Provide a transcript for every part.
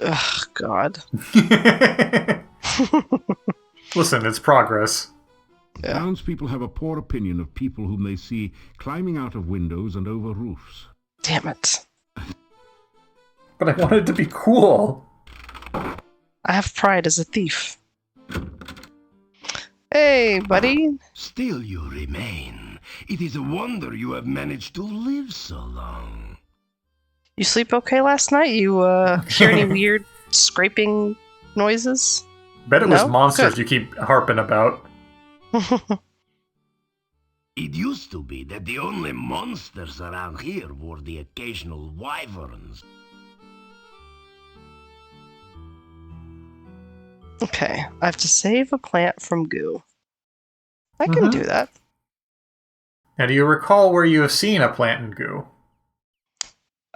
Ugh, God. Listen, it's progress. Yeah. Townspeople have a poor opinion of people whom they see climbing out of windows and over roofs. Damn it. But I wanted to be cool. I have pride as a thief. Hey, buddy. Still you remain. It is a wonder you have managed to live so long. You sleep okay last night? You, hear any weird scraping noises? Bet it was No? monsters Good. you keep harping about. It used to be that the only monsters around here were the occasional wyverns. Okay, I have to save a plant from goo. I can do that. Now, do you recall where you have seen a plant and goo?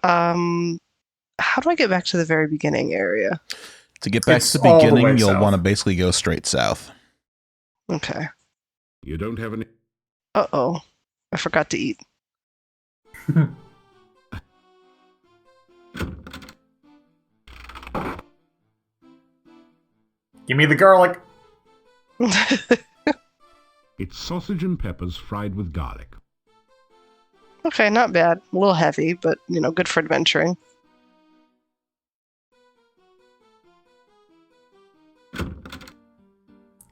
How do I get back to the very beginning area? To get back It's to the all the beginning, way you'll south. want to basically go straight south. Okay. You don't have any... Uh-oh. I forgot to eat. Give me the garlic. It's sausage and peppers fried with garlic. Okay, not bad. A little heavy, but, good for adventuring.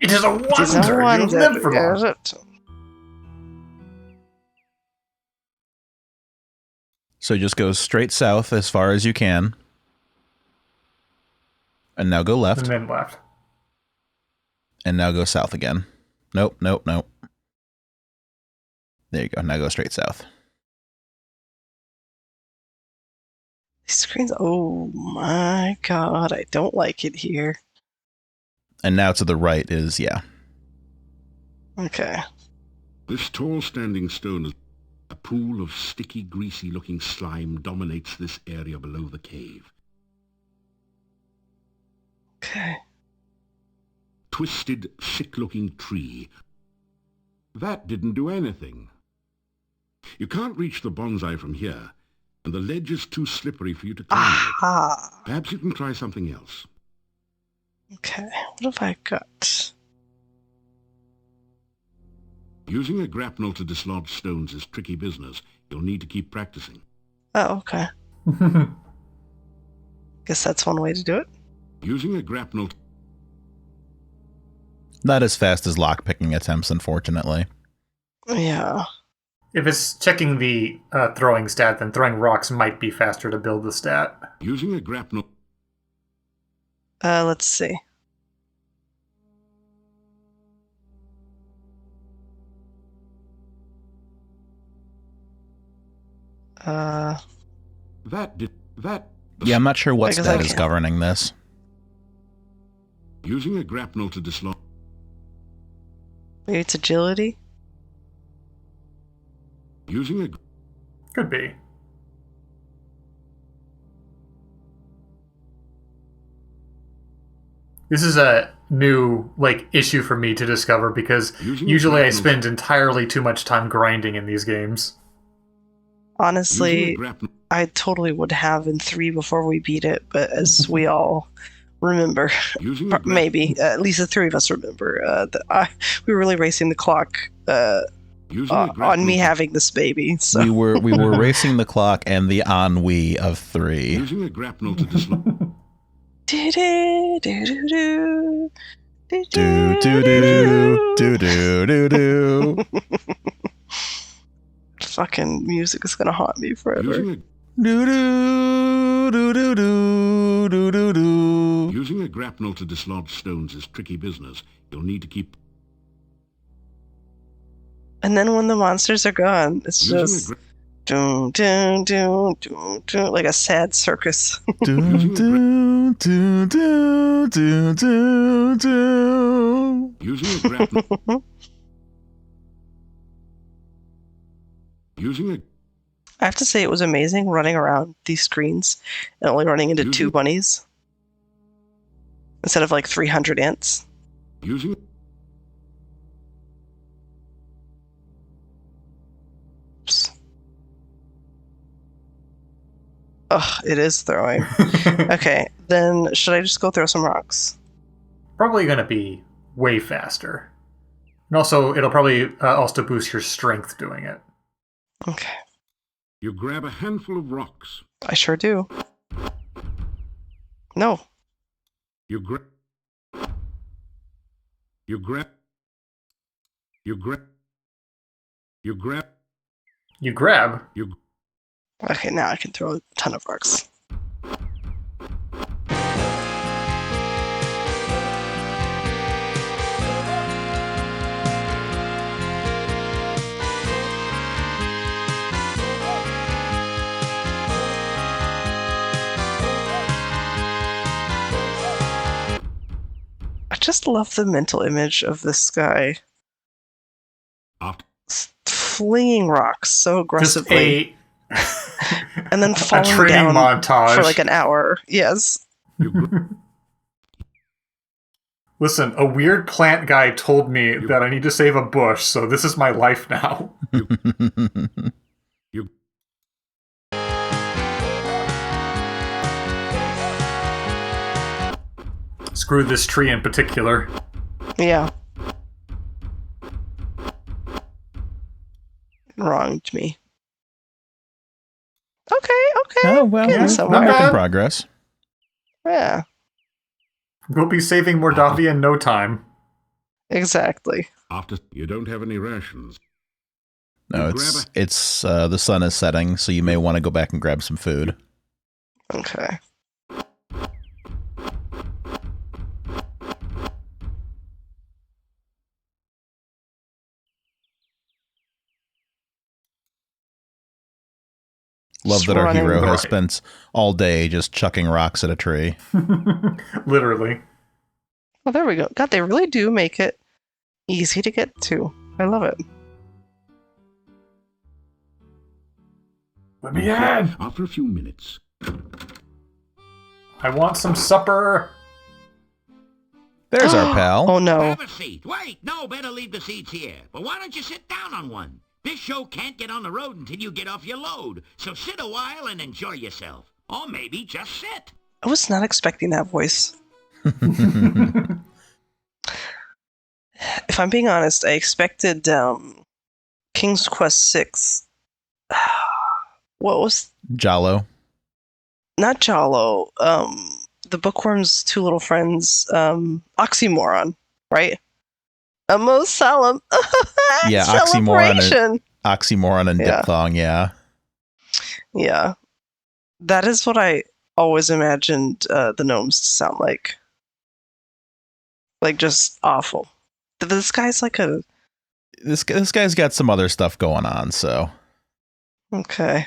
It is a It is a wonder you wonder, lived for is long. it? So just go straight south as far as you can. And now go And left. then left. And now go south again. Nope, nope, nope. There you go. Now go straight south. These screens, oh my God, I don't like it here. And now to the right is, yeah. Okay. This tall standing stone is a pool of sticky, greasy-looking slime dominates this area below the cave. Okay. Twisted, sick-looking tree. That didn't do anything. You can't reach the bonsai from here, and the ledge is too slippery for you to climb it. Aha! Perhaps you can try something else. Okay, what have I got? Using a grapnel to dislodge stones is tricky business. You'll need to keep practicing. Oh, okay. Guess that's one way to do it. Using a grapnel... Not as fast as lockpicking attempts, unfortunately. Yeah. If it's checking the throwing stat, then throwing rocks might be faster to build the stat. Using a grapnel... Let's see. That... Yeah, I'm not sure what I guess stat I is can. governing this. Using a grapnel to dislodge... Maybe it's agility? Using a... Could be. This is a new issue for me to discover because usually I spend entirely too much time grinding in these games. Honestly, Using a grapnel... I totally would have in 3 before we beat it, but as we all remember, Using a maybe, at least the 3 of us remember, we were really racing the clock Using a on grapnel... me having this baby. So. We were racing the clock and the ennui of 3. Using a grapnel to dislodge... Do do do do do do do. Fucking music is gonna haunt me forever. Using a... Do do do do do do do do. Using a grapnel to dislodge stones is tricky business. You'll need to keep... And then when the monsters are gone, it's Using a just gra- dun, dun, dun, dun, dun, like a sad circus. Do do do do do do do. Using a grapnel... Using a... I have to say it was amazing running around these screens and only running into 2 bunnies instead of like 300 ants. Using... Oops. Ugh, it is throwing. Okay, then should I just go throw some rocks? Probably going to be way faster. And also, it'll probably also boost your strength doing it. Okay. You grab a handful of rocks. I sure do. No. You grab. You grab. You grab. You grab. You grab? You. Okay, now I can throw a ton of rocks. I just love the mental image of this guy After. flinging rocks so aggressively. And then a falling training down montage for like an hour. Yes. Listen, a weird plant guy told me that I need to save a bush, so this is my life now. You. Screw this tree in particular. Yeah. Wronged me. Okay. Oh, well, Getting we're somewhere. making progress. Yeah, We'll be saving Mordavian in no time. exactly. After you don't have any rations. No, You grab it's the sun is setting, so you may want to go back and grab some food. Okay. Love Just that our running. hero has Right. spent all day just chucking rocks at a tree. Literally. Oh, there we go. God, they really do make it easy to get to. I love it. Let me in! After a few minutes. I want some supper! There's our pal. Oh no. Have a seat. Wait, no, better leave the seats here. But why don't you sit down on one? This show can't get on the road until you get off your load. So sit a while and enjoy yourself. Or maybe just sit. I was not expecting that voice. If I'm being honest, I expected King's Quest 6. What was Jalo. not Jalo? The bookworm's two little friends, Oxymoron, right? A most solemn Yeah, Oxymoron and- celebration. Oxymoron and Yeah. diphthong, yeah. Yeah, that is what I always imagined the gnomes to sound like. Like just awful. This guy's like a This guy's got some other stuff going on, so. okay.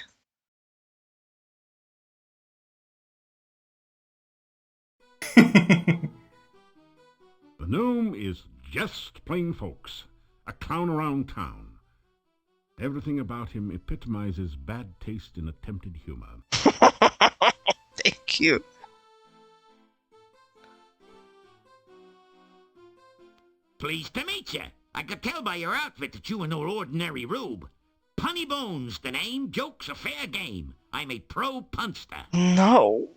The gnome is just plain folks. A clown around town. Everything about him epitomizes bad taste in attempted humor. Thank you. Pleased to meet you. I could tell by your outfit that you were no ordinary rube. Punny Bones, the name. Joke's a fair game. I'm a pro punster. No.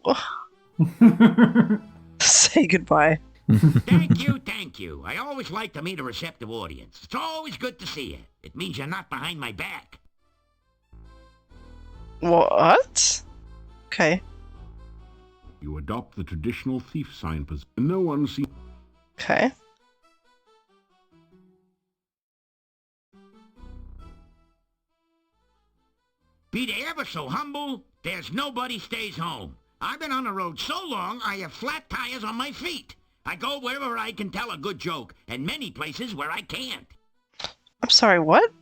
Say goodbye. Thank you. I always like to meet a receptive audience. It's always good to see you. It means you're not behind my back. What? Okay. You adopt the traditional thief sign position. No one sees. Okay. Be they ever so humble, there's nobody stays home. I've been on the road so long, I have flat tires on my feet. I go wherever I can tell a good joke, and many places where I can't. I'm sorry, what?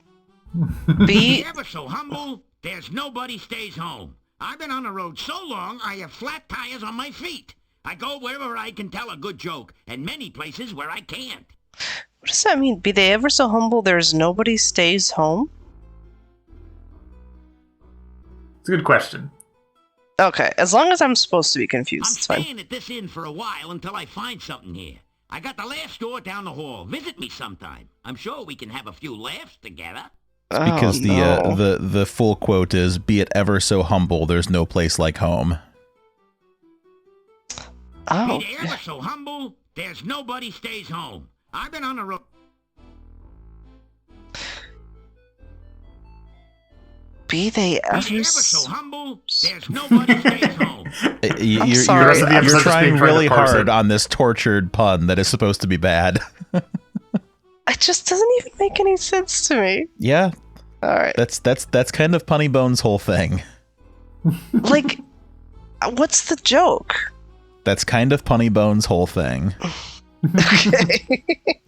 Be Be ever so humble, there's nobody stays home. I've been on the road so long, I have flat tires on my feet. I go wherever I can tell a good joke, and many places where I can't. what does that mean? Be they ever so humble, there's nobody stays home? It's a good question. Okay, as long as I'm supposed to be I'm confused, it's fine. staying at this inn for a while until I find something here. I got the last store down the hall. Visit me sometime. I'm sure we can have a few laughs together. Because no. the full quote is, "Be it ever so humble, there's no place like home." Oh, Be they ever so humble, there's nobody stays home. I've been on the road. be they Be ever, they ever so humble, there's nobody stays home. You're, sorry. The rest of the you're episode just trying being trying to really parse hard it. on this tortured pun that is supposed to be bad. It just doesn't even make any sense to me. Yeah, All right. that's kind of Punny Bones' whole thing. Like, what's the joke? That's kind of Punny Bones' whole thing. Okay.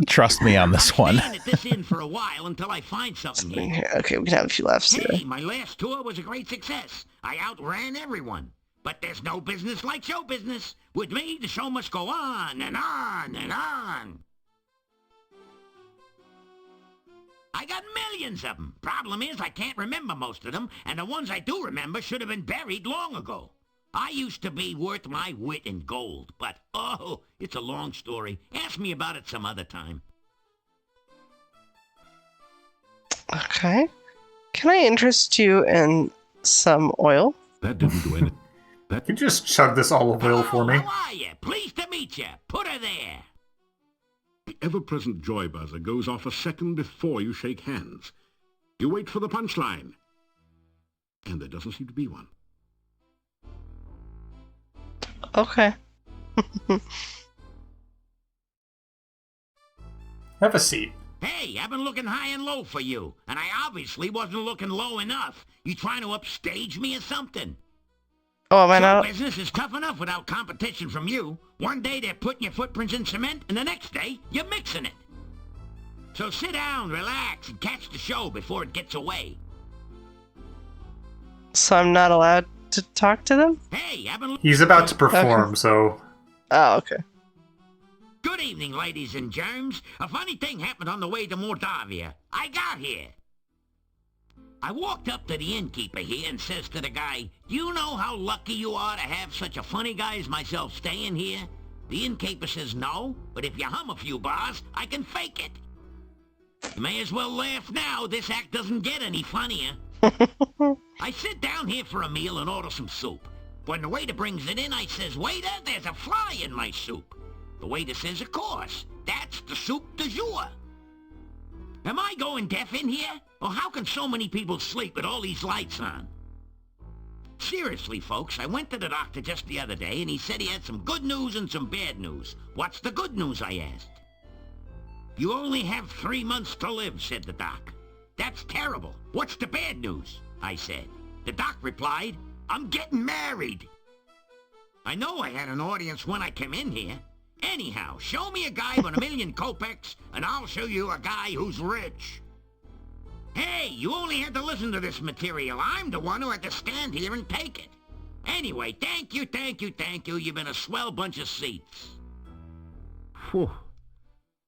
Trust me on this I'm one. staying at this inn for a while until I find something here. Okay, we can have a few laughs Hey, today. my last tour was a great success. I outran everyone. But there's no business like show business. With me, the show must go on and on and on. I got millions of them. Problem is, I can't remember most of them, and the ones I do remember should have been buried long ago. I used to be worth my wit in gold, but, oh, it's a long story. Ask me about it some other time. Okay. Can I interest you in some oil? That didn't do anything. That You just chug this olive oil for me. How are you? Pleased to meet you. Put her there. the ever-present joy buzzer goes off a second before you shake hands. You wait for the punchline. And there doesn't seem to be one. Okay. Have a seat. Hey, I've been looking high and low for you, and I obviously wasn't looking low enough. You trying to upstage me or something? Oh, am I Show not? business is tough enough without competition from you. One day they're putting your footprints in cement, and the next day you're mixing it. So sit down, relax, and catch the show before it gets away. So I'm not allowed to talk to them? Hey, I've been... He's about to perform, so Oh, okay. Good evening, ladies and germs. A funny thing happened on the way to Mordavian. I got here. I walked up to the innkeeper here and says to the guy, "Do you know how lucky you are to have such a funny guy as myself staying here?" The innkeeper says no, but if you hum a few bars, I can fake it. You may as well laugh now. This act doesn't get any funnier. I sit down here for a meal and order some soup. When the waiter brings it in, I says, "Waiter, there's a fly in my soup." The waiter says, "Of course, that's the soup du jour." Am I going deaf in here? Or how can so many people sleep with all these lights on? Seriously, folks, I went to the doctor just the other day and he said he had some good news and some bad news. What's the good news, I asked. "You only have 3 months to live," said the doc. "That's terrible. What's the bad news?" I said. The doc replied, "I'm getting married." I know I had an audience when I came in here. Anyhow, show me a guy with 1,000,000 kopecks, and I'll show you a guy who's rich. Hey, you only had to listen to this material. I'm the one who had to stand here and take it. Anyway, thank you, thank you, thank you. You've been a swell bunch of seats. Phew.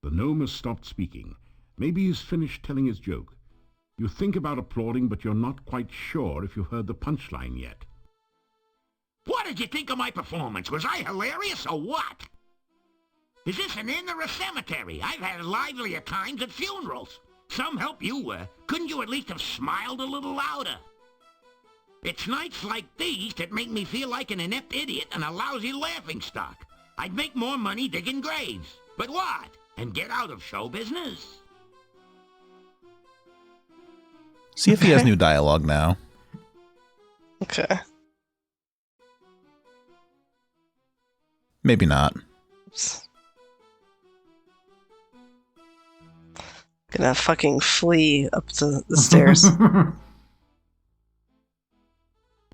The gnome has stopped speaking. Maybe he's finished telling his joke. You think about applauding, but you're not quite sure if you've heard the punchline yet. What did you think of my performance? Was I hilarious or what? Is this an inn or a cemetery? I've had livelier times at funerals. Some help you were. Couldn't you at least have smiled a little louder? It's nights like these that make me feel like an inept idiot and a lousy laughingstock. I'd make more money digging graves. But what? And get out of show business? See if he has new dialogue now. Okay. Maybe not. Oops. Gonna fucking flee up the stairs.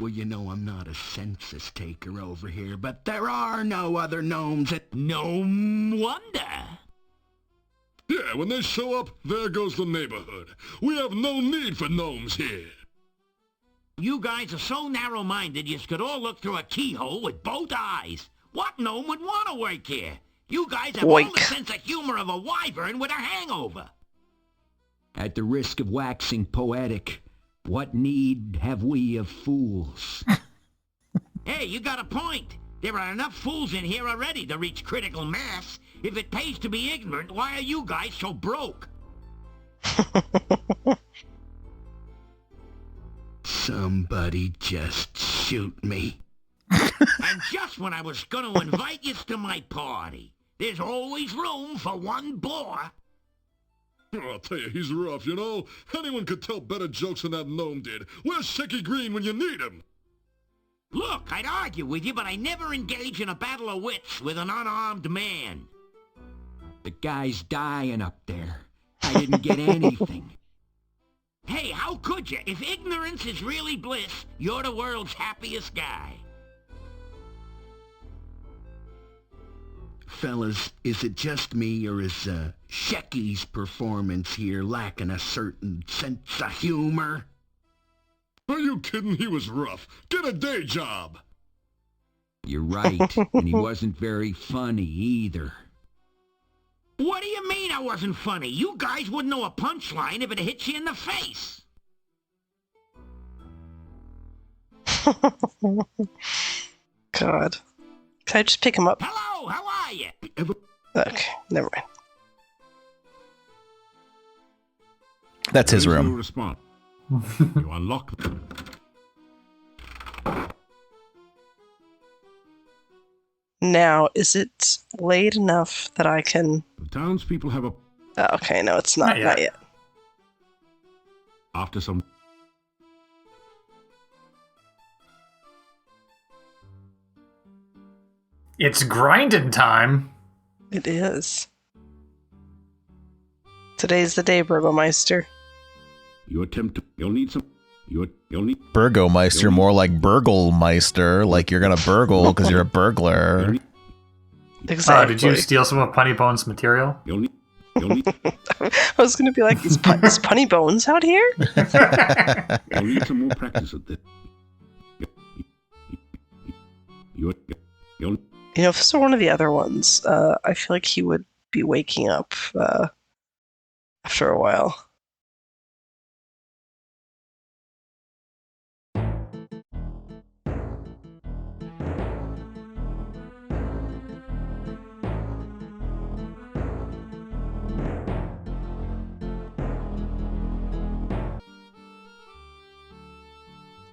Well, you know I'm not a census taker over here, but there are no other gnomes at... No wonder. Yeah, when they show up, there goes the neighborhood. We have no need for gnomes here. You guys are so narrow-minded you could all look through a keyhole with both eyes. What gnome would want to work here? You guys have all the Oink. sense of humor of a wyvern with a hangover. At the risk of waxing poetic, what need have we of fools? Hey, you got a point. There are enough fools in here already to reach critical mass. If it pays to be ignorant, why are you guys so broke? Somebody just shoot me. And just when I was going to invite you to my party, there's always room for one bore. Oh, I'll tell you, he's rough, you know? Anyone could tell better jokes than that gnome did. Where's Shaky Green when you need him? Look, I'd argue with you, but I never engage in a battle of wits with an unarmed man. The guy's dying up there. I didn't get anything. Hey, how could you? If ignorance is really bliss, you're the world's happiest guy. Fellas, is it just me, or is Shecky's performance here lacking a certain sense of humor? Are you kidding? He was rough. Get a day job. You're right, and he wasn't very funny either. What do you mean I wasn't funny? You guys wouldn't know a punchline if it hit you in the face. God. Can I just pick him up? Hello, how are you? Okay, never mind. That's his There is no room. response. You unlock them. Now, is it late enough that I can... The townspeople have a... Oh, okay, no, it's not. Not yet. Not yet. After some... It's grinding time. It is. Today's the day, Burgomeister. You attempt to... You'll need some... You'll need... Burgomeister, more like Burglemeister, like you're gonna burgle because you're a burglar. Exactly. Did you steal some of Punny Bones' material? You'll need... I was going to be like, is Punny Bones out here? You'll need some more practice at this. You'll... You know, if this were one of the other ones, I feel like he would be waking up after a while.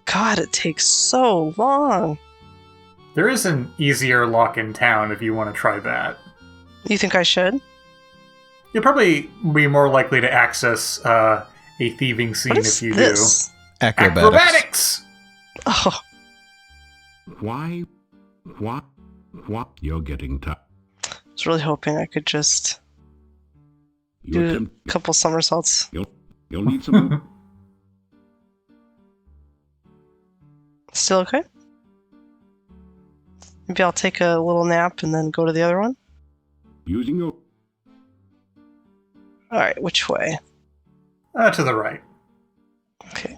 God, it takes so long. There is an easier lock in town if you want to try that. You think I should? You'll probably be more likely to access a thieving scene What is if you this? do. Acrobatics. Oh, Why? What? You're getting tired. I was really hoping I could just do a couple somersaults. You'll need some more... Still okay? Maybe I'll take a little nap and then go to the other one? Using your... Alright, which way? To the right. Okay.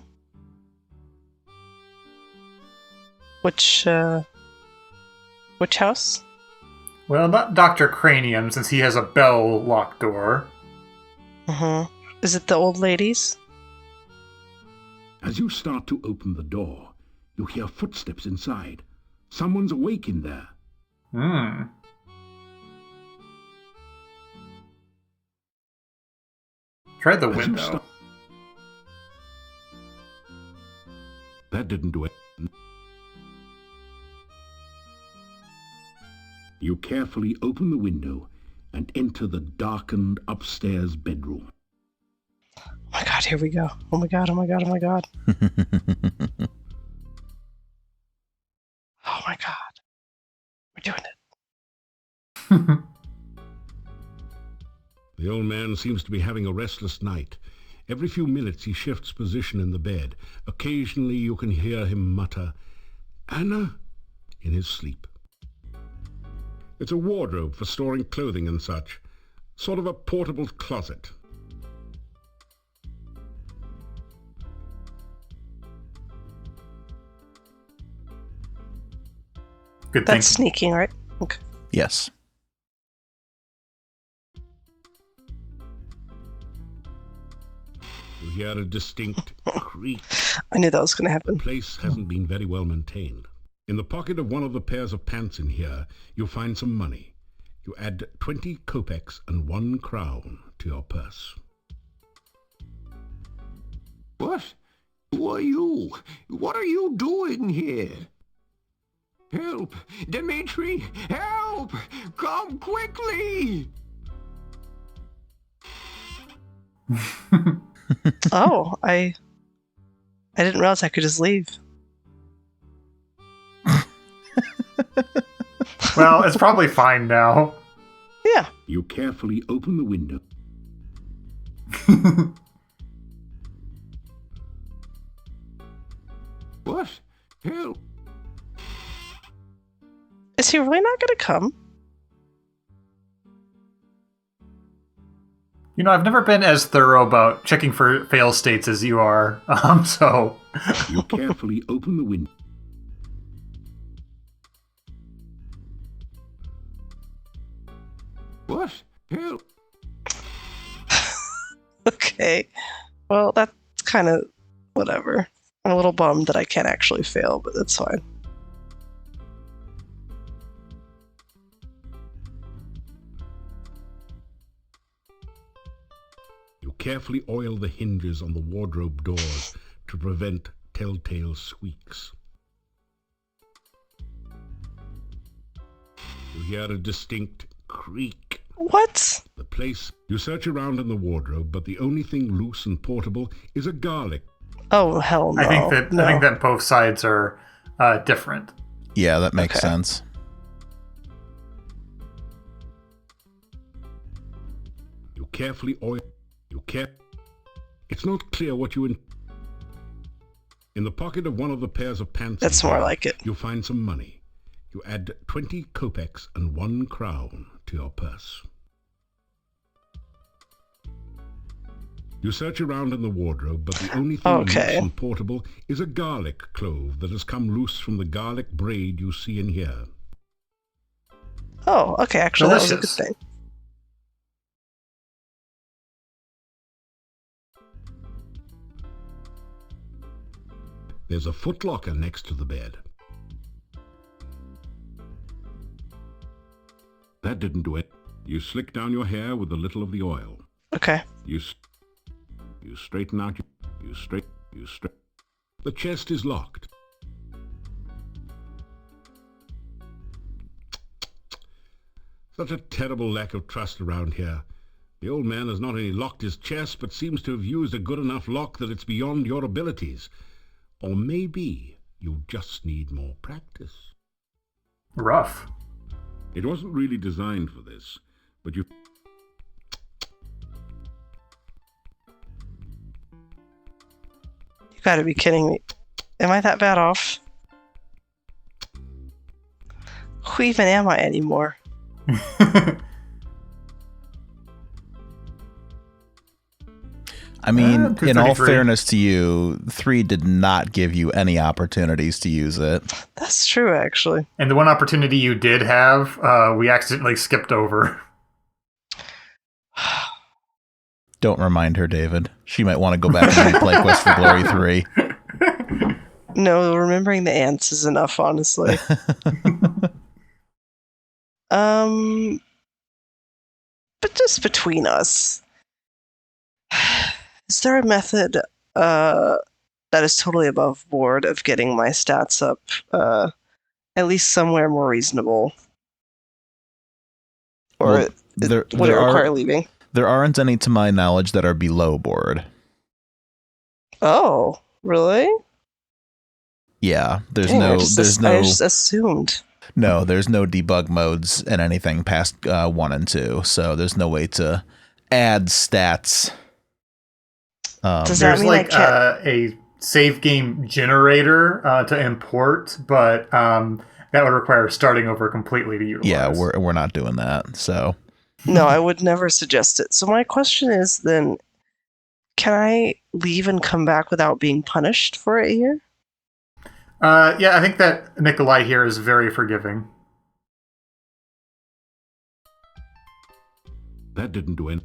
Which house? Well, not Dr. Cranium, since he has a bell locked door. Is it the old ladies? As you start to open the door, you hear footsteps inside. Someone's awake in there. Try the As you window. That didn't do it. You carefully open the window and enter the darkened upstairs bedroom. Oh my god, here we go. Oh my god, oh my god, oh my god. Oh my god. We're doing it. The old man seems to be having a restless night. Every few minutes he shifts position in the bed. Occasionally you can hear him mutter, "Anna," in his sleep. It's a wardrobe for storing clothing and such. Sort of a portable closet. Good thing. That's sneaking, right? Okay. Yes. You hear a distinct creak. I knew that was going to The happen. place hasn't been very well maintained. In the pocket of one of the pairs of pants in here, you'll find some money. You add 20 kopecks and 1 crown to your purse. What? Who are you? What are you doing here? Help! Dimitri! Help! Come quickly! Oh, I didn't realize I could just leave. Well, it's probably fine now. Yeah. You carefully open the window. What? Help! Is he really not gonna come? You know, I've never been as thorough about checking for fail states as you are. So You carefully open the window. What? Help! Okay. Well, that's kind of whatever. I'm a little bummed that I can't actually fail, but that's fine. You carefully oil the hinges on the wardrobe doors to prevent telltale squeaks. You hear a distinct creak. What? The place. You search around in the wardrobe, but the only thing loose and portable is a garlic. Oh, hell no. I think No. that both sides are different. Yeah, that makes Okay. sense. You carefully oil. It's not clear what you in the pocket of one of the pairs of pants. That's more like it. You'll find some money. You add 20 kopecks and 1 crown to your purse. You search around in the wardrobe, but the only thing loose Okay. and portable is a garlic clove that has come loose from the garlic braid you see in here. Oh, okay. Actually, that was a good Delicious. thing. There's a footlocker next to the bed. That didn't do it. You slick down your hair with a little of the oil. Okay. You straighten out you straight. The chest is locked. Such a terrible lack of trust around here. The old man has not only locked his chest, but seems to have used a good enough lock that it's beyond your abilities. Or maybe you just need more practice. Rough. It wasn't really designed for this, but you... You gotta be kidding me. Am I that bad off? Who even am I anymore? I mean, in all 233. fairness to you, 3 did not give you any opportunities to use it. That's true, actually. And the one opportunity you did have, we accidentally skipped over. Don't remind her, David. She might want to go back and replay Quest for Glory 3. No, remembering the ants is enough, honestly. But just between us, is there a method that is totally above board of getting my stats up at least somewhere more reasonable? Or Well, would it require leaving? There aren't any to my knowledge that are below board. Oh, really? Yeah, there's Dang, no I just assumed. No, there's no debug modes in anything past 1 and 2, so there's no way to add stats. Does that There's mean like I can't? a save game generator to import, but that would require starting over completely to utilize. Yeah, we're not doing that. So No, I would never suggest it. So my question is then, can I leave and come back without being punished for a year? Yeah, I think that Nikolai here is very forgiving. That didn't do it.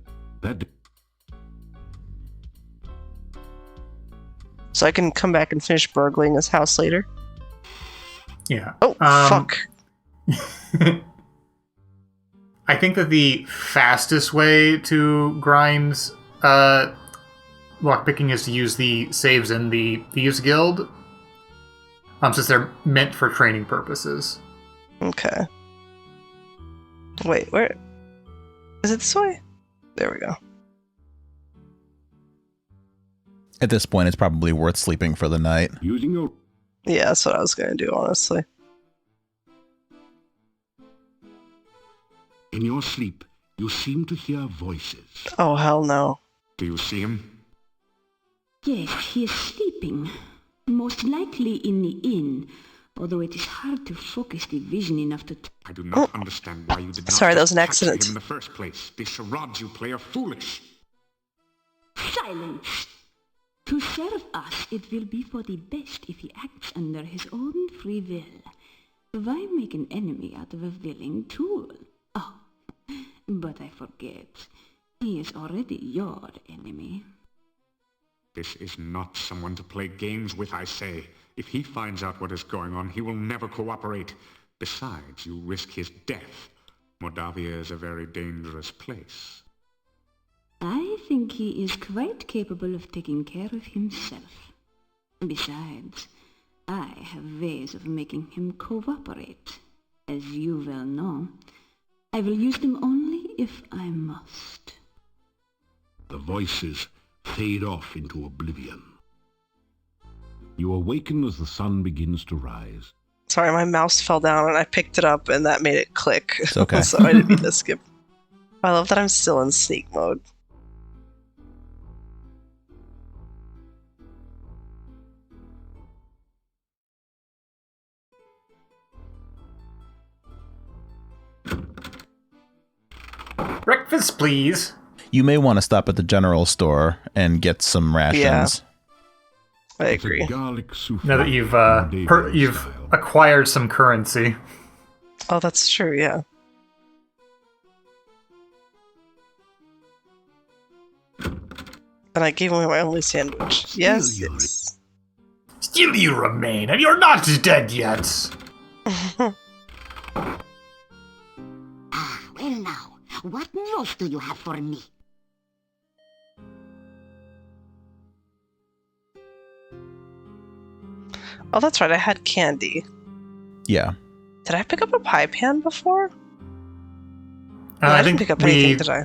So I can come back and finish burgling his house later? Yeah. Oh, fuck. I think that the fastest way to grind lockpicking is to use the saves in the Thieves Guild, since they're meant for training purposes. Okay. Wait, where? Is it this way? There we go. At this point, it's probably worth sleeping for the night. Using your... Yeah, that's what I was going to do, honestly. In your sleep, you seem to hear voices. Oh, hell no. Do you see him? Yes, he is sleeping. Most likely in the inn, although it is hard to focus the vision enough to... I do not understand why you did not Sorry, that was an capture accident. him in the first place. These charades you play are foolish. Silence! To serve us, it will be for the best if he acts under his own free will. Why make an enemy out of a willing tool? Oh, but I forget. He is already your enemy. This is not someone to play games with, I say. If he finds out what is going on, he will never cooperate. Besides, you risk his death. Mordavia is a very dangerous place. I think he is quite capable of taking care of himself. Besides, I have ways of making him cooperate. As you well know, I will use them only if I must. The voices fade off into oblivion. You awaken as the sun begins to rise. Sorry, my mouse fell down and I picked it up and that made it click. It's okay. So I didn't mean to skip. I love that I'm still in sneak mode. Breakfast, please. You may want to stop at the general store and get some rations. I It's a agree. garlic souffle, Now that you've Mordavian style. acquired some currency. Oh, that's true, yeah. And I gave away my only sandwich. Yes, Still yes. Still you remain, and you're not dead yet. Ah, well now, what news do you have for me? Oh, that's right, I had candy. Yeah. Did I pick up a pie pan before? No, I didn't think pick up anything, we. did I?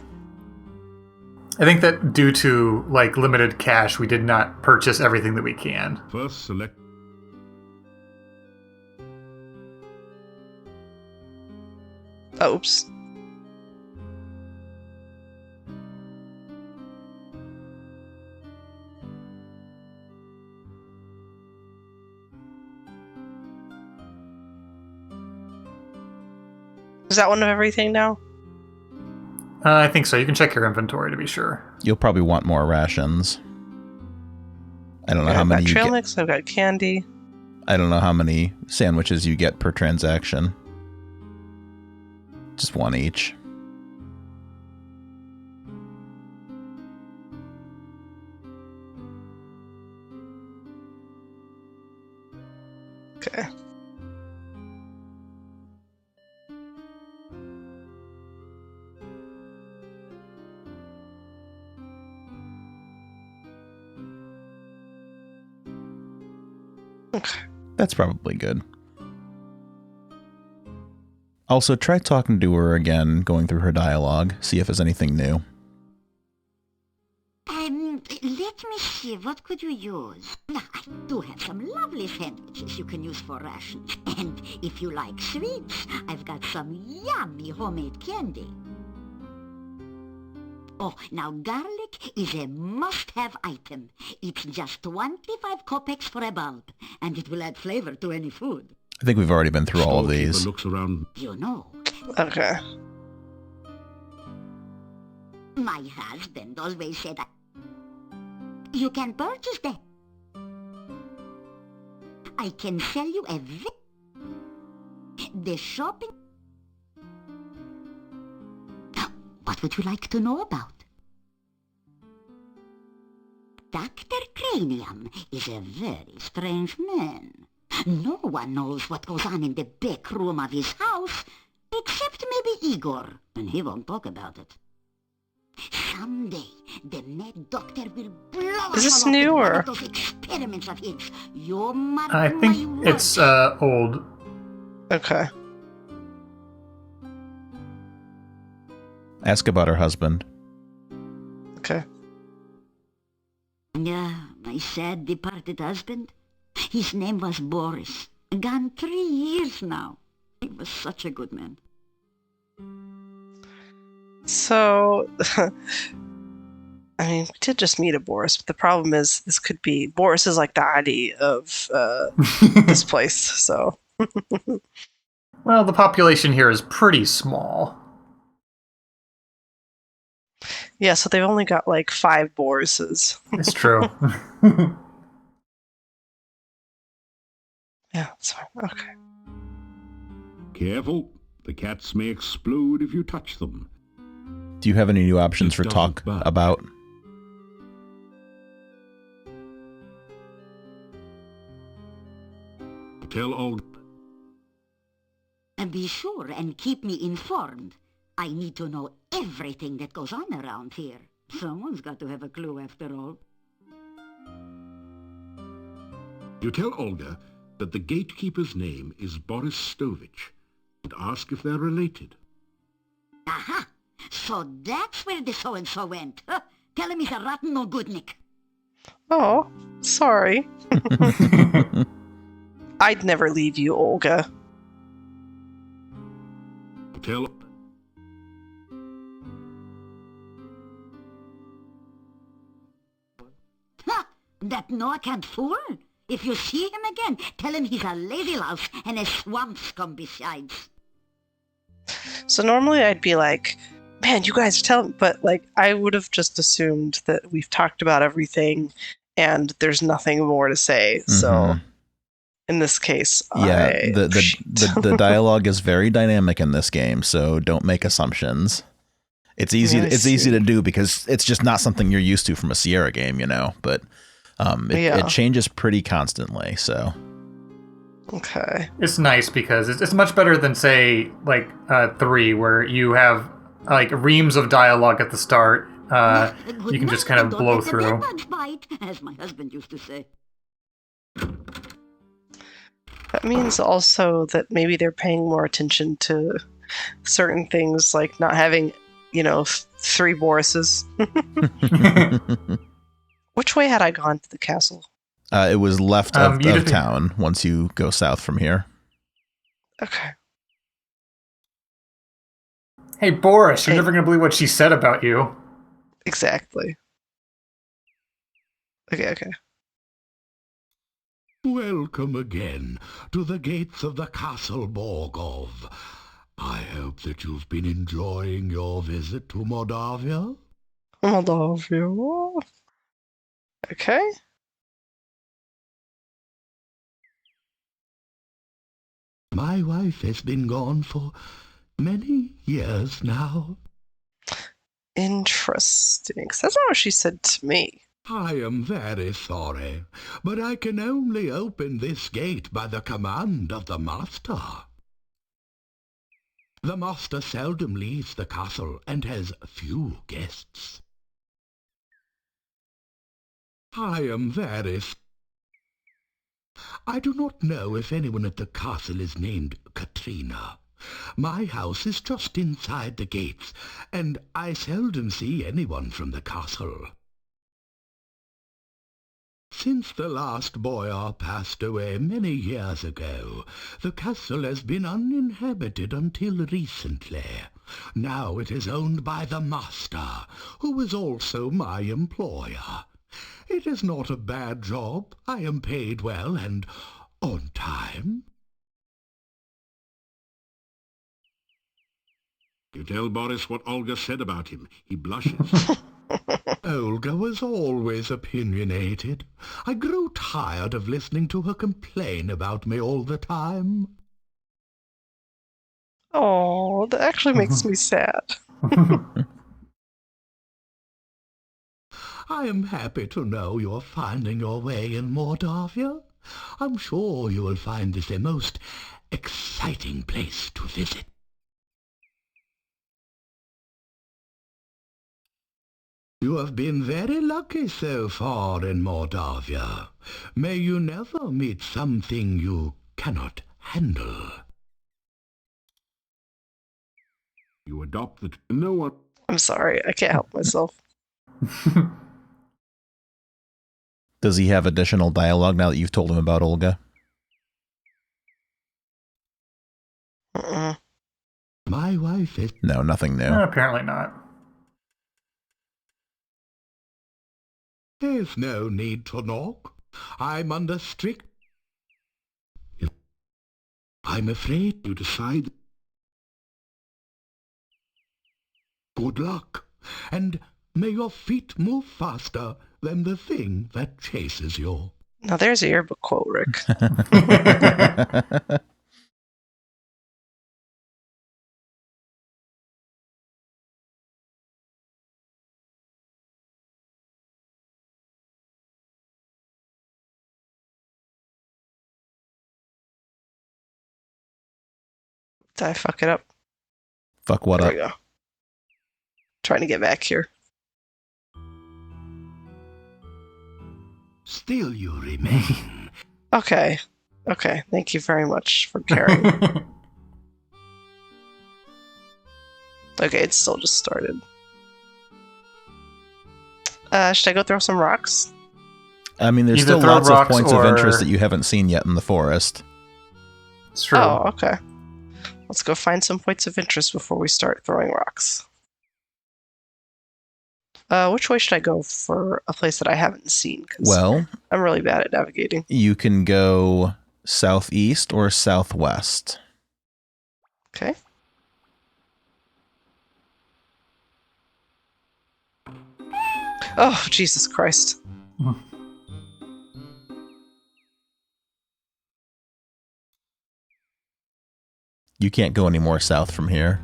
I think that due to like limited cash, we did not purchase everything that we can. First select... Oops. Is that one of everything now? I think so. You can check your inventory to be sure. You'll probably want more rations. I don't know Okay, how I've many got you trail get. mix, I've got candy. I don't know how many sandwiches you get per transaction. Just one each. Okay. Okay. That's probably good. Also, try talking to her again, going through her dialogue, see if there's anything new. Let me see, what could you use? Now, I do have some lovely sandwiches you can use for rations. And if you like sweets, I've got some yummy homemade candy. Oh, now garlic is a must-have item. It's just 25 kopecks for a bulb, and it will add flavor to any food. I think we've already been through all of Storekeeper these. looks around. You know, Okay. my husband always said you can purchase that. I can sell you the shopping. What would you like to know about? Dr. Cranium is a very strange man. No one knows what goes on in the back room of his house, except maybe Igor, and he won't talk about it. Someday, the mad doctor will blow Is this new, One or? of those experiments of his. You mark I think my words. it's old. Okay. Ask about her husband. Okay. Yeah, my sad departed husband. His name was Boris. Gone 3 years now. He was such a good man. So, I mean, we did just meet a Boris, but the problem is this could be Boris is like the ID of this place. So, Well, the population here is pretty small. yeah. So they've only got like 5 Borises. It's true. Yeah, that's fine. Okay. Careful. The cats may explode if you touch them. Do you have any new options It for talk doesn't budge. about? Tell Olga. And be sure and keep me informed. I need to know everything that goes on around here. Someone's got to have a clue after all. You tell Olga that the gatekeeper's name is Boris Stovich, and ask if they're related. Aha! So that's where the so-and-so went. Huh? Tell him he's a rotten no goodnik. Oh, sorry. I'd never leave you, Olga. Tell... Ha! That Noah can't fool. If you see him again, tell him he's a lazy louse and a swamp scum besides. So normally I'd be like, man, you guys tell me, but like I would have just assumed that we've talked about everything and there's nothing more to say. So Mhm. in this case, Yeah, the dialogue is very dynamic in this game, so don't make assumptions. It's easy. Yeah, I it's easy see. to do because it's just not something you're used to from a Sierra game, you know. But Yeah. it changes pretty constantly. So Okay. It's nice because it's much better than, say, like 3, where you have like reams of dialogue at the start. You can just kind of blow Don't let the through. bedbugs bite, as my husband used to say. That means also that maybe they're paying more attention to certain things, like not having, 3 Borises. Which way had I gone to the castle? it was left of you didn't- town once you go south from here. Okay. Hey, Boris, you're Hey. never going to believe what she said about you. Exactly. Okay. Welcome again to the gates of the Castle Borgov. I hope that you've been enjoying your visit to Mordavia. Moldavia. Okay. My wife has been gone for many years now. Interesting. 'Cause that's not what she said to me. I am very sorry, but I can only open this gate by the command of the master. The master seldom leaves the castle and has few guests. I am very... I do not know if anyone at the castle is named Katrina. My house is just inside the gates, and I seldom see anyone from the castle. Since the last boyar passed away many years ago, the castle has been uninhabited until recently. Now it is owned by the master, who is also my employer. It is not a bad job. I am paid well and on time. You tell Boris what Olga said about him. He blushes. Olga was always opinionated. I grew tired of listening to her complain about me all the time. Oh, that actually makes me sad. I am happy to know you're finding your way in Mordavia. I'm sure you will find this a most exciting place to visit. You have been very lucky so far in Mordavia. May you never meet something you cannot handle. You adopt the... No one... I'm sorry, I can't help myself. Does he have additional dialogue now that you've told him about Olga? Mm-mm. My wife is... No, nothing new. Apparently not. There's no need to knock. I'm under strict... I'm afraid you decide... Good luck, and may your feet move faster than the thing that chases you. Now there's a yearbook quote, Rick. Did I fuck it up? Fuck what There up? we go. Trying to get back here. Still you remain. Okay. Okay, thank you very much for caring. Okay, it's still just started. Should I go throw some rocks? I mean, there's Either still throw lots of rocks points of or- interest that you haven't seen yet in the forest. It's true. Oh, okay. Let's go find some points of interest before we start throwing rocks. Which way should I go for a place that I haven't seen? 'Cause Well, I'm really bad at navigating. you can go southeast or southwest. Okay. Oh, Jesus Christ. You can't go any more south from here.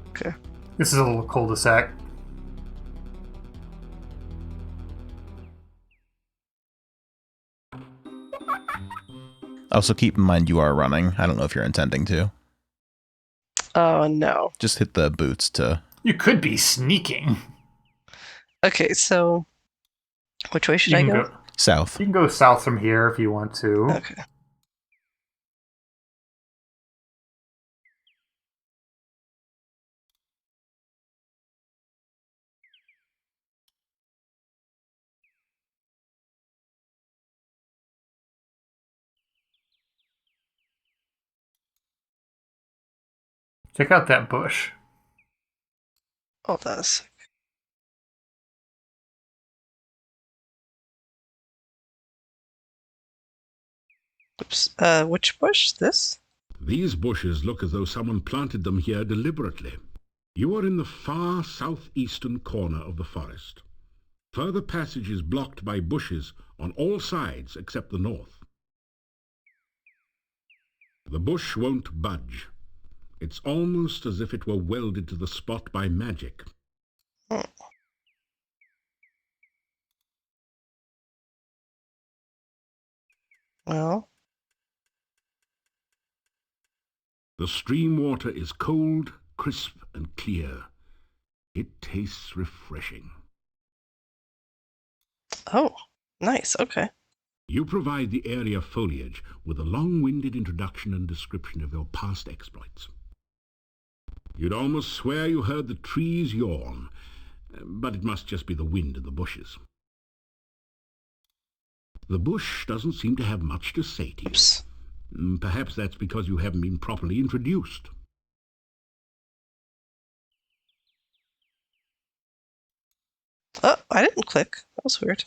Okay. This is a little cul-de-sac. Also, keep in mind you are running. I don't know if you're intending to. Oh, no. Just hit the boots to... You could be sneaking. Okay, so which way should You I can go? go. south. You can go south from here if you want to. Okay. Check out that bush. Hold on a sec. Oops. Which bush? This? These bushes look as though someone planted them here deliberately. You are in the far southeastern corner of the forest. Further passage is blocked by bushes on all sides except the north. The bush won't budge. It's almost as if it were welded to the spot by magic. Hmm. Well, The stream water is cold, crisp, and clear. It tastes refreshing. oh, nice. Okay. You provide the area foliage with a long-winded introduction and description of your past exploits. You'd almost swear you heard the trees yawn, but it must just be the wind in the bushes. The bush doesn't seem to have much to say to you. Oops. Perhaps that's because you haven't been properly introduced. Oh, I didn't click. That was weird.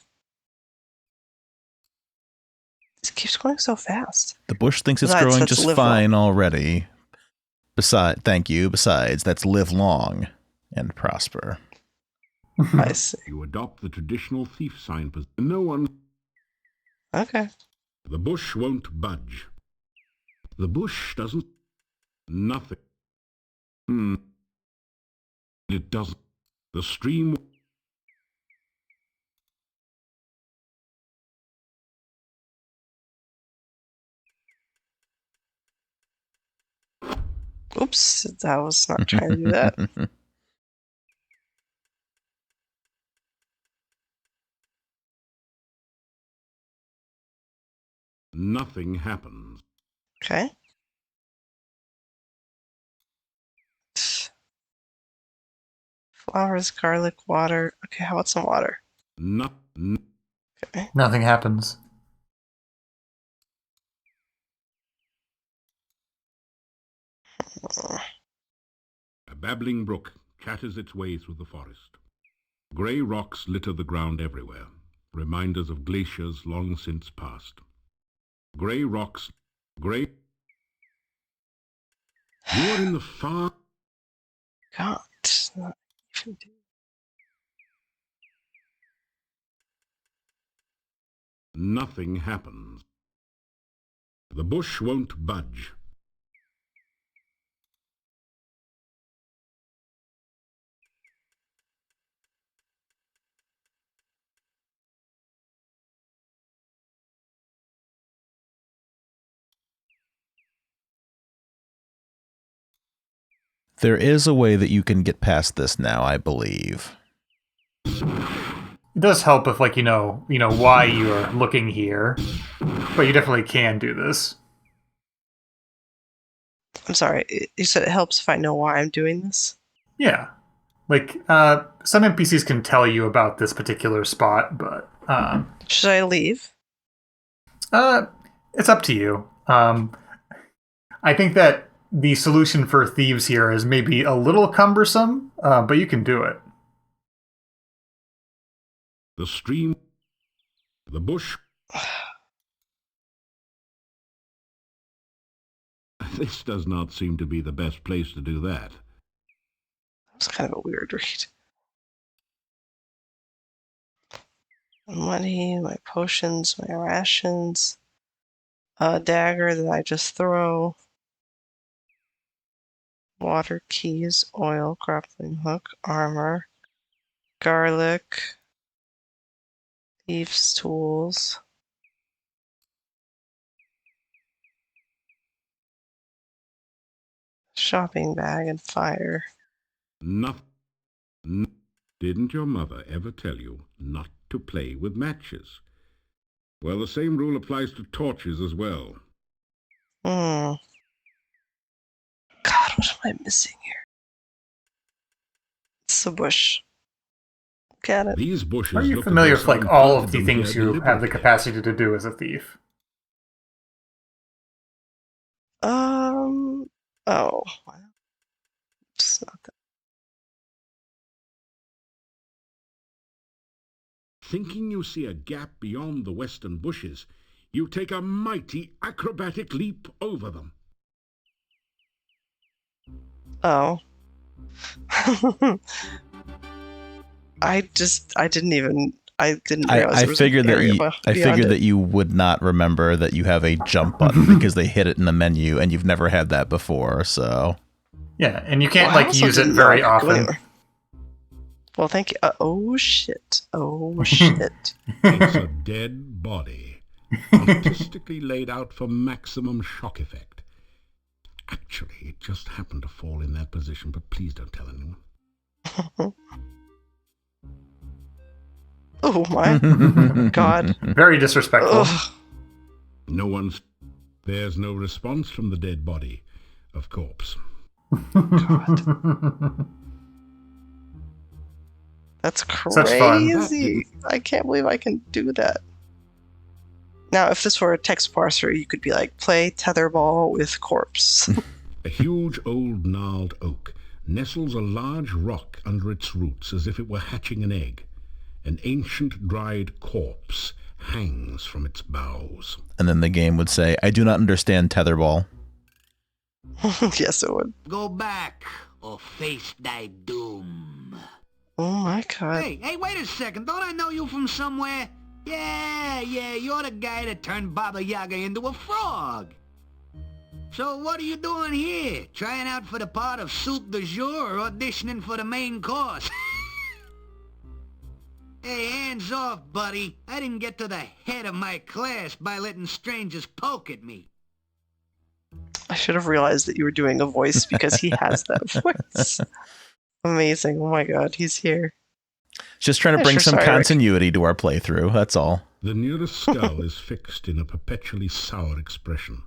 It keeps going so fast. The bush thinks it's Besides, growing that's just live fine already. Thank you. Besides, that's live long and prosper. I see. You adopt the traditional thief sign. No one... Okay. The bush won't budge. The bush doesn't... Nothing. It doesn't. The stream... Oops, I was not trying to do that. Nothing happens. Okay. Flowers, garlic, water. Okay, how about some water? Okay. Nothing happens. A babbling brook chatters its way through the forest. Grey rocks litter the ground everywhere, reminders of glaciers long since passed. Grey rocks, grey... You are in the far... God. Not even do- Nothing happens. The bush won't budge. There is a way that you can get past this now, I believe. It does help if, like, you know why you're looking here, but you definitely can do this. I'm sorry. You said it helps if I know why I'm doing this? Yeah. Like, some NPCs can tell you about this particular spot, but... Should I leave? It's up to you. I think that the solution for thieves here is maybe a little cumbersome, but you can do it. The stream, the bush... This does not seem to be the best place to do that. It's kind of a weird read. Money, my potions, my rations, a dagger that I just throw, water, keys, oil, grappling hook, armor, garlic, thieves' tools. Shopping bag and fire. Didn't your mother ever tell you not to play with matches? Well, the same rule applies to torches as well. God, what am I missing here? It's a bush. Got it. These bushes Are you look familiar as with, though like, some all carved of the them things here you have the deliberately. capacity to do as a thief? Oh. It's not that. Thinking you see a gap beyond the western bushes, you take a mighty acrobatic leap over them. Oh. I didn't realize I there was figured an that area you I beyond figured it. that you would not remember that you have a jump button because they hit it in the menu and you've never had that before, so Yeah, and you can't, Well, I like, also use it didn't know very I could go often. anywhere. Well, thank you. Oh, shit. Oh, shit. It's a dead body, artistically laid out for maximum shock effect. Actually, it just happened to fall in that position, but please don't tell anyone. Oh, my God. Very disrespectful. Ugh. There's no response from the dead body, of corpse. God. That's Such fun. crazy. I can't believe I can do that. Now, if this were a text parser, you could be like, play tetherball with corpse. A huge old gnarled oak nestles a large rock under its roots as if it were hatching an egg. An ancient dried corpse hangs from its boughs. and then the game would say, I do not understand tetherball. Yes, it would. Go back or face thy doom. Oh my God. Hey, wait a second. Don't I know you from somewhere? Yeah, you're the guy that turned Baba Yaga into a frog. So what are you doing here? Trying out for the part of soup du jour or auditioning for the main course? Hey, hands off, buddy. I didn't get to the head of my class by letting strangers poke at me. I should have realized that you were doing a voice because he has that voice. Amazing. Oh my God, he's here. Just trying to Yeah, bring sure, some sorry, Rick. continuity to our playthrough, that's all. The nearest skull is fixed in a perpetually sour expression.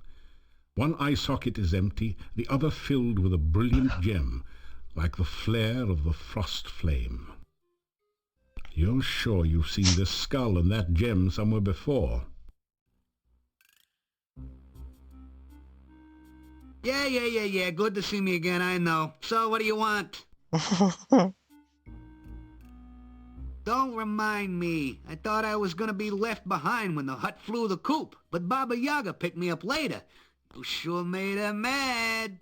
One eye socket is empty, the other filled with a brilliant gem, like the flare of the frost flame. You're sure you've seen this skull and that gem somewhere before? Yeah. Good to see me again, I know. So, what do you want? Don't remind me. I thought I was gonna be left behind when the hut flew the coop, but Baba Yaga picked me up later. You sure made her mad.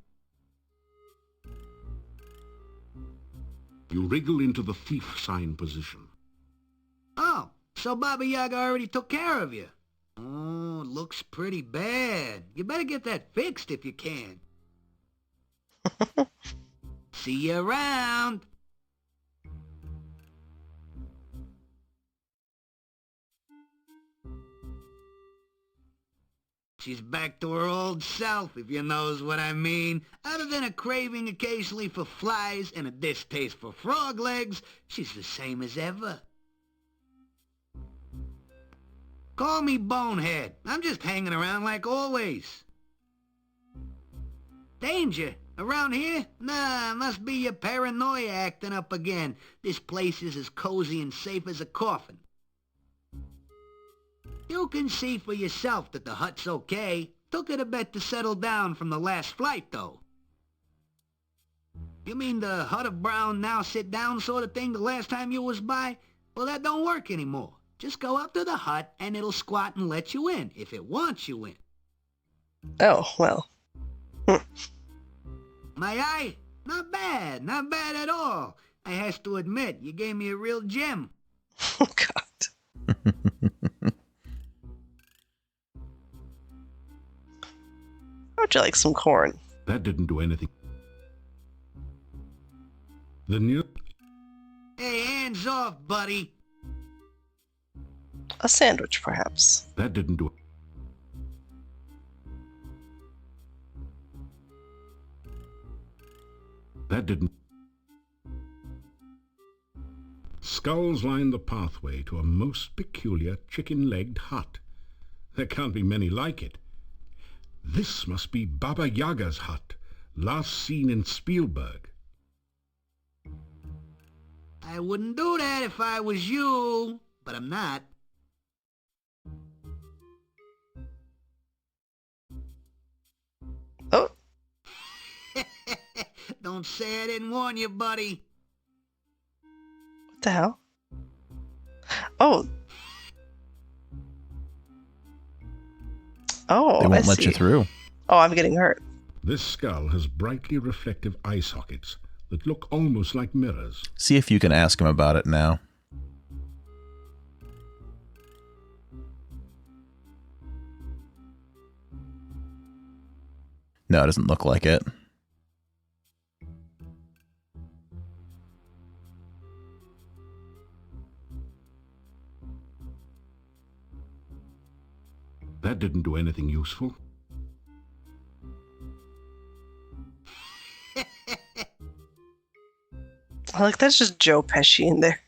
You wriggle into the thief sign position. Oh, so Baba Yaga already took care of you. Oh, looks pretty bad. You better get that fixed if you can. See you around. She's back to her old self, if you knows what I mean. Other than a craving occasionally for flies and a distaste for frog legs, she's the same as ever. Call me Bonehead. I'm just hanging around like always. Danger? Around here? Nah, must be your paranoia acting up again. This place is as cozy and safe as a coffin. You can see for yourself that the hut's okay. Took it a bit to settle down from the last flight, though. You mean the hut of brown now sit down sort of thing the last time you was by? Well, that don't work anymore. Just go up to the hut and it'll squat and let you in, if it wants you in. Oh, well. My eye? Not bad at all. I has to admit, you gave me a real gem. Oh, God. How would you like some corn? That didn't do anything. The new... Hey, hands off, buddy. A sandwich, perhaps. That didn't do... That didn't... Skulls line the pathway to a most peculiar chicken-legged hut. There can't be many like it. This must be Baba Yaga's hut, last seen in Spielberg. I wouldn't do that if I was you, but I'm not. Oh. Don't say I didn't warn you, buddy. What the hell? Oh. Oh, They won't I let see. you through. Oh, I'm getting hurt. This skull has brightly reflective eye sockets that look almost like mirrors. See if you can ask him about it now. No, it doesn't look like it. That didn't do anything useful. Like, that's just Joe Pesci in there.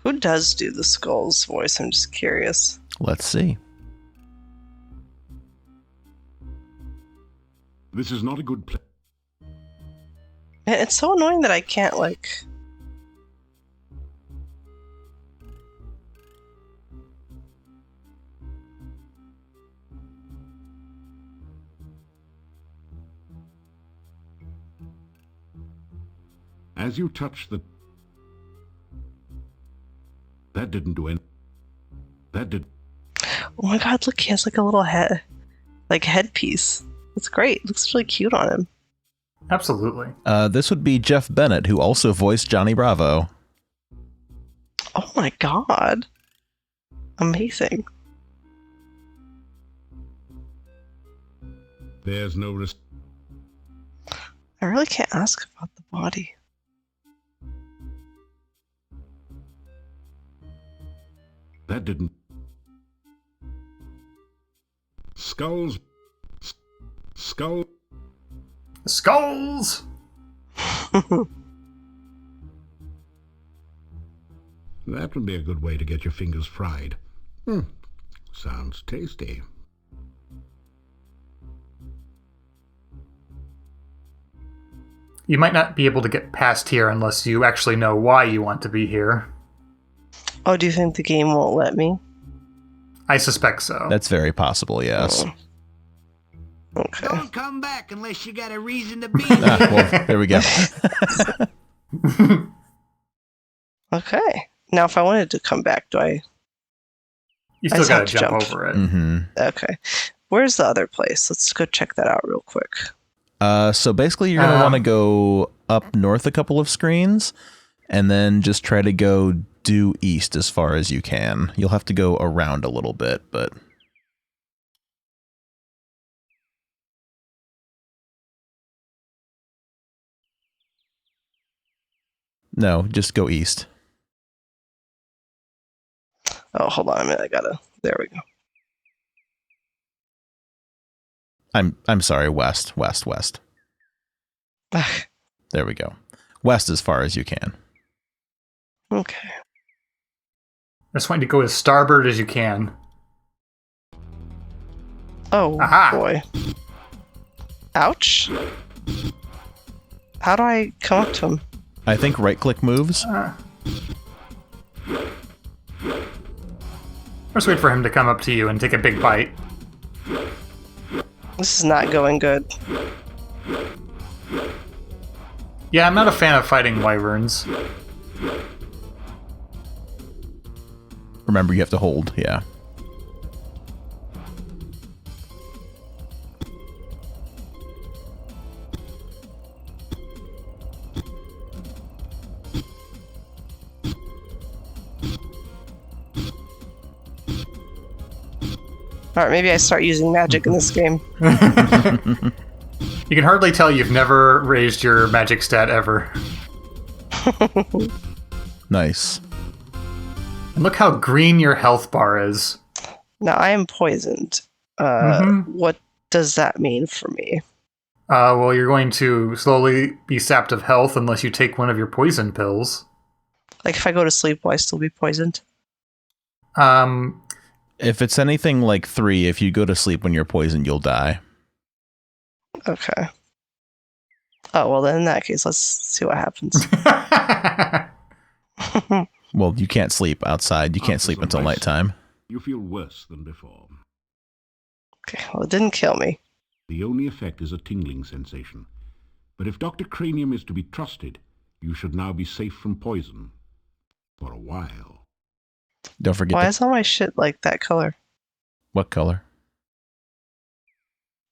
Who does do the Skull's voice? I'm just curious. Let's see. This is not a good place. It's so annoying that I can't, like... As you touch the... That didn't do anything. That did... Oh my god, look, he has like a little headpiece. It's great. It looks really cute on him. Absolutely. This would be Jeff Bennett, who also voiced Johnny Bravo. Oh my god. Amazing. There's no... I really can't ask about the body. That didn't... Skulls... Skull... Skulls! That would be a good way to get your fingers fried. Sounds tasty. You might not be able to get past here unless you actually know why you want to be here. Oh, do you think the game won't let me? I suspect so. That's very possible, yes. Oh. Okay. Don't come back unless you got a reason to be Ah, here. well, there we go. Okay. Now, if I wanted to come back, do I? You I still just gotta have to jump jump. over it. Mm-hmm. Okay. Where's the other place? Let's go check that out real quick. So basically, you're going to want to go up north a couple of screens, and then just try to go due east as far as you can. You'll have to go around a little bit, but... No, just go east. Oh, hold on a minute. I gotta. There we go. I'm sorry, west. There we go. West as far as you can. Okay. I just want you to go as starboard as you can. Oh, Aha. boy. Ouch. How do I come up to him? I think right-click moves. Let's wait for him to come up to you and take a big bite. This is not going good. Yeah, I'm not a fan of fighting wyverns. Remember, you have to hold, yeah. Alright, maybe I start using magic in this game. You can hardly tell you've never raised your magic stat ever. Nice. And look how green your health bar is. Now, I am poisoned. What does that mean for me? Well, you're going to slowly be sapped of health unless you take one of your poison pills. Like, if I go to sleep, will I still be poisoned? If it's anything like 3, if you go to sleep when you're poisoned, you'll die. Okay. Oh, well, then in that case, let's see what happens. Well, you can't sleep outside. You can't After sleep some until rest, nighttime. You feel worse than before. Okay, well, it didn't kill me. The only effect is a tingling sensation. But if Dr. Cranium is to be trusted, you should now be safe from poison. For a while. Don't forget Why is all my shit like that color? what color?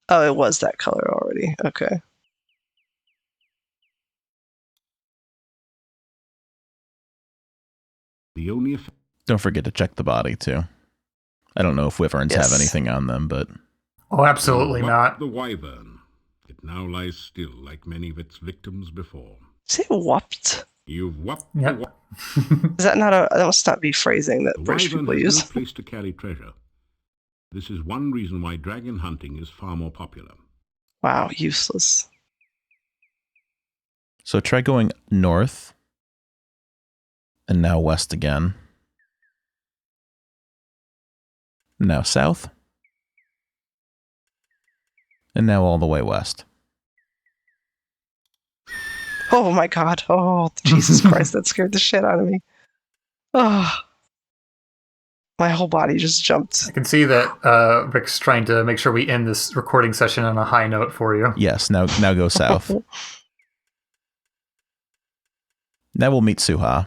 Oh, it was that color already. Okay. The only effect Don't forget to check the body, too. I don't know if wyverns have Yes. anything on them, but... Oh, absolutely not. The Wyvern. It now lies still like many of its victims before. Say whopped. You've whopped Yep. the Is that not a... That must not be phrasing that The British Wyvern people has use. no place to carry treasure. This is one reason why dragon hunting is far more popular. Wow, useless. So try going north. And now west again. Now south. And now all the way west. Oh my god. Oh, Jesus Christ, that scared the shit out of me. Oh. My whole body just jumped. I can see that Rick's trying to make sure we end this recording session on a high note for you. Yes, now go south. Now we'll meet Suha.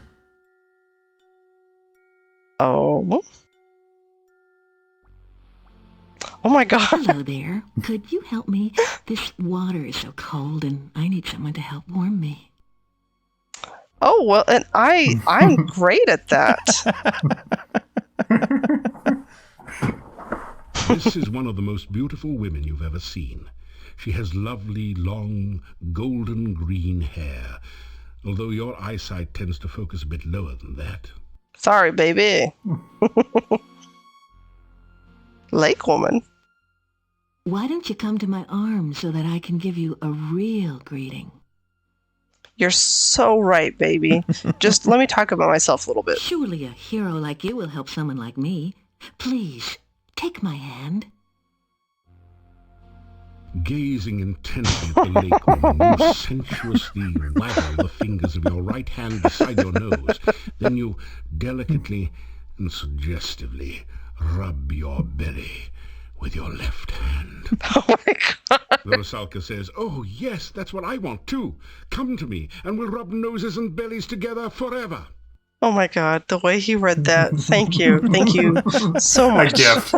Oh. Oh my god. Hello there. Could you help me? This water is so cold and I need someone to help warm me. Oh, well, and I'm great at that. This is one of the most beautiful women you've ever seen. She has lovely, long, golden green hair, although your eyesight tends to focus a bit lower than that. Sorry, baby. Lake woman. Why don't you come to my arms so that I can give you a real greeting? You're so right, baby. Just let me talk about myself a little bit. Surely a hero like you will help someone like me. Please, take my hand. Gazing intently at the lake woman, you sensuously waggle the fingers of your right hand beside your nose. Then you delicately and suggestively rub your belly with your left hand. Oh my god. Rusalka says, "Oh, yes, that's what I want too. Come to me, and we'll rub noses and bellies together forever." Oh my god, the way he read that. Thank you. Thank you so much. A gift.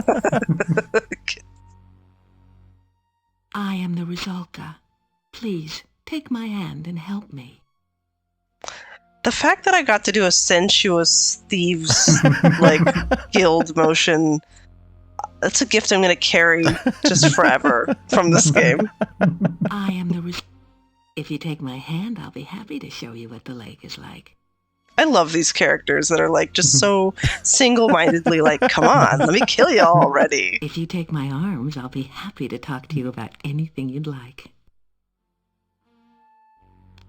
I am the Rusalka. Please, take my hand and help me. The fact that I got to do a sensuous thieves like guild motion, that's a gift I'm going to carry just forever from this game. I am the Rusalka. If you take my hand, I'll be happy to show you what the lake is like. I love these characters that are like just so single-mindedly like, come on, let me kill you already. If you take my arms, I'll be happy to talk to you about anything you'd like.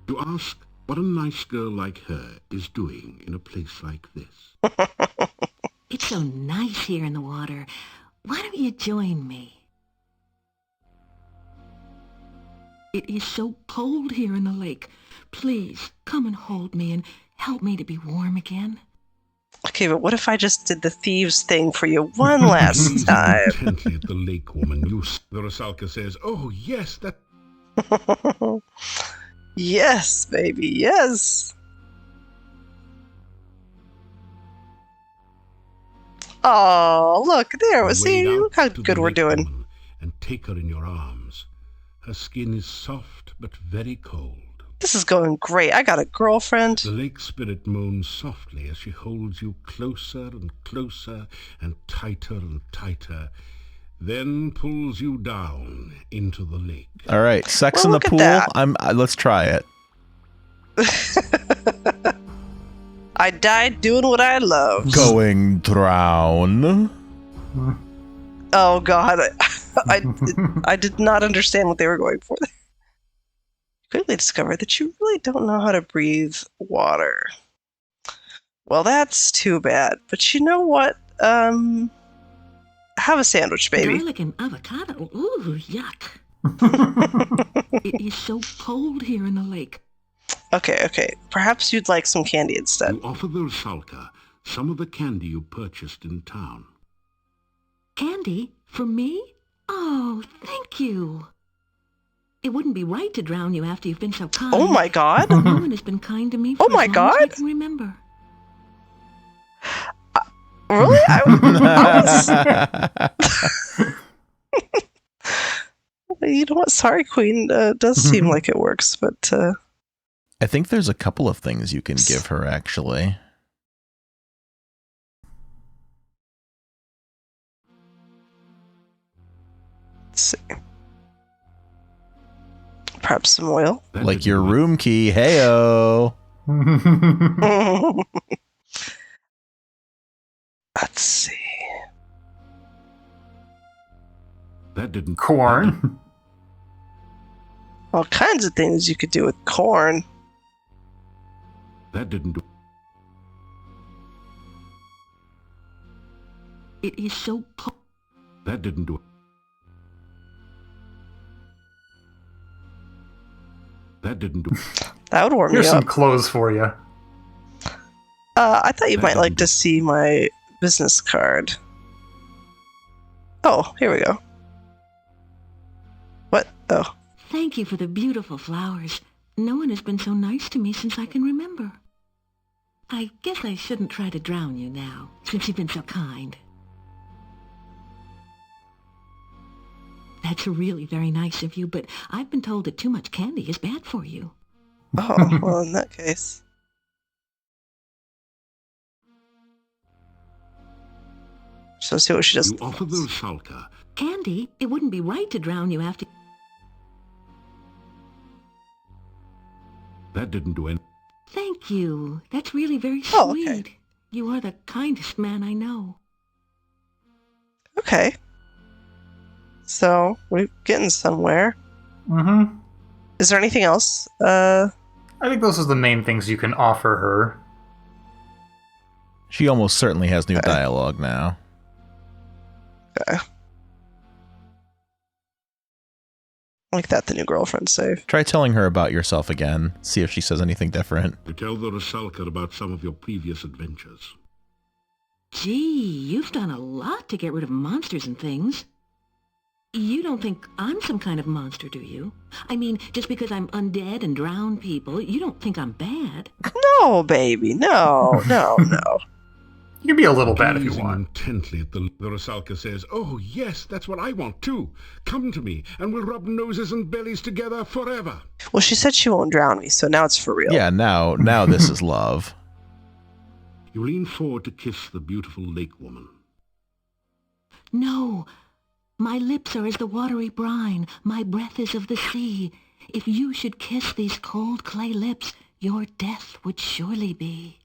You ask what a nice girl like her is doing in a place like this. It's so nice here in the water. Why don't you join me? It is so cold here in the lake. Please, come and hold me and help me to be warm again. Okay, but what if I just did the thieves thing for you one last time? Intently at the lake woman, the Rusalka says, "Oh, yes, that..." Yes, baby, yes. Oh, look, there. See, Wade look how out to good the we're lake doing. woman and take her in your arms. Her skin is soft but very cold. This is going great. I got a girlfriend. The lake spirit moans softly as she holds you closer and closer and tighter, then pulls you down into the lake. All right, sex Well, in the look at pool. that. Let's try it. I died doing what I love. Going drown. Oh god, I did not understand what they were going for. Quickly discovered that you really don't know how to breathe water. Well, that's too bad. But you know what? Have a sandwich, baby. Garlic and avocado. Ooh, yuck. It is so cold here in the lake. Okay. Perhaps you'd like some candy instead. You offer the Rusalka some of the candy you purchased in town. Candy? For me? Oh, thank you. It wouldn't be right to drown you after you've been so kind. Oh my god! No one has been kind to me for Oh my as long as I God. can remember. Really? I was... You know what? Sorry, Queen. Does seem like it works, but... I think there's a couple of things you can give her, actually. Let's see. Perhaps some oil? Like your room key. Heyo. Let's see. That didn't... Corn. All kinds of things you could do with corn. That didn't do... It is so cold. That didn't do... That didn't do... That would warm Here's me some up. clothes for you. I thought you might like to see my business card. Oh, here we go. What? Oh. Thank you for the beautiful flowers. No one has been so nice to me since I can remember. I guess I shouldn't try to drown you now, since you've been so kind. That's really very nice of you, but I've been told that too much candy is bad for you. Oh, well, in that case. So see what she does. You offer the Rusalka. Candy? It wouldn't be right to drown you after... That didn't do anything. Thank you. That's really very sweet. Oh, okay. You are the kindest man I know. Okay. So, we're getting somewhere. Mm-hmm. Is there anything else? I think those are the main things you can offer her. She almost certainly has new dialogue now. Okay. Like that, the new girlfriend's safe. Try telling her about yourself again. See if she says anything different. You tell the Rusalka about some of your previous adventures. Gee, you've done a lot to get rid of monsters and things. You don't think I'm some kind of monster, do you? I mean, just because I'm undead and drown people, you don't think I'm bad? No, baby, no. You can be a little bad if you Gazing want. intently at the Rusalka says, "Oh, yes, that's what I want too. Come to me, and we'll rub noses and bellies together forever." Well, she said she won't drown me, so now it's for real. Yeah, now this is love. You lean forward to kiss the beautiful lake woman. No, my lips are as the watery brine, my breath is of the sea. If you should kiss these cold clay lips, your death would surely be.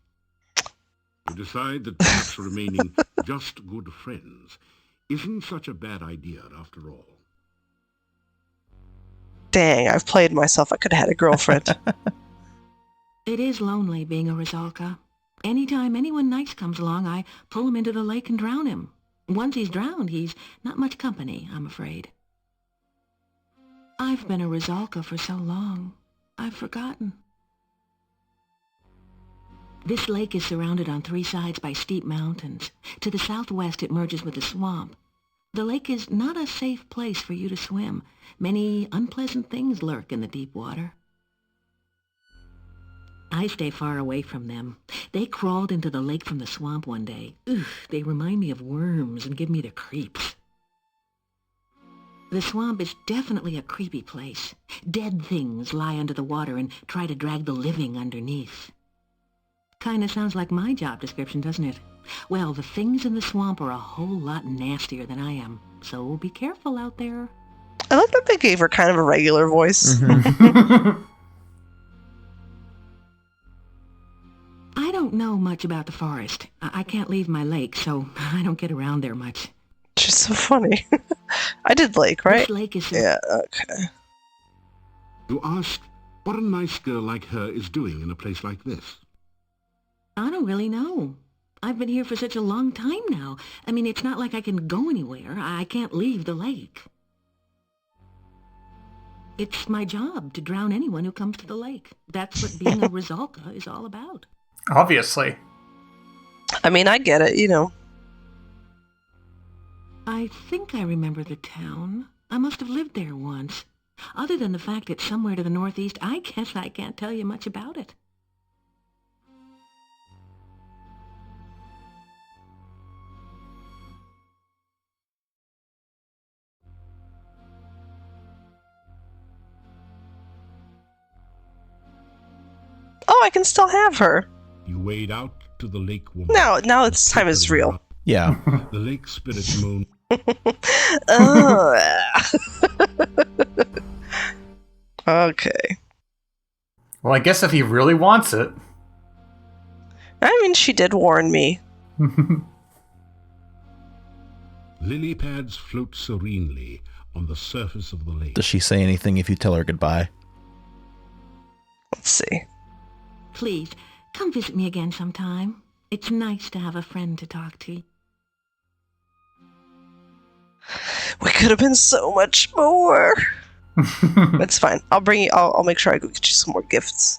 You decide that perhaps remaining just good friends isn't such a bad idea after all. Dang, I've played myself. I could have had a girlfriend. It is lonely being a Rusalka. Anytime anyone nice comes along, I pull him into the lake and drown him. Once he's drowned, he's not much company, I'm afraid. I've been a Rusalka for so long, I've forgotten. This lake is surrounded on 3 sides by steep mountains. To the southwest it merges with a swamp. The lake is not a safe place for you to swim. Many unpleasant things lurk in the deep water. I stay far away from them. They crawled into the lake from the swamp one day. Oof, they remind me of worms and give me the creeps. The swamp is definitely a creepy place. Dead things lie under the water and try to drag the living underneath. Kinda sounds like my job description, doesn't it? Well, the things in the swamp are a whole lot nastier than I am, so be careful out there. I like that they gave her kind of a regular voice. I don't know much about the forest. I can't leave my lake, so I don't get around there much. She's so funny. I did Lake, right? This lake is... Yeah, okay. You ask what a nice girl like her is doing in a place like this. I don't really know. I've been here for such a long time now. I mean, it's not like I can go anywhere. I can't leave the lake. It's my job to drown anyone who comes to the lake. That's what being a Rusalka is all about. Obviously. I mean, I get it, you know. I think I remember the town. I must have lived there once. Other than the fact it's somewhere to the northeast, I guess I can't tell you much about it. Oh, I can still have her. You wade out to the lake woman. Now it's time is real. Yeah. The lake spirit moon. Okay. Well, I guess if he really wants it. I mean, she did warn me. Lily pads float serenely on the surface of the lake. Does she say anything if you tell her goodbye? Let's see. Please, come visit me again sometime. It's nice to have a friend to talk to. We could have been so much more. It's fine. I'll bring you. I'll make sure I go get you some more gifts.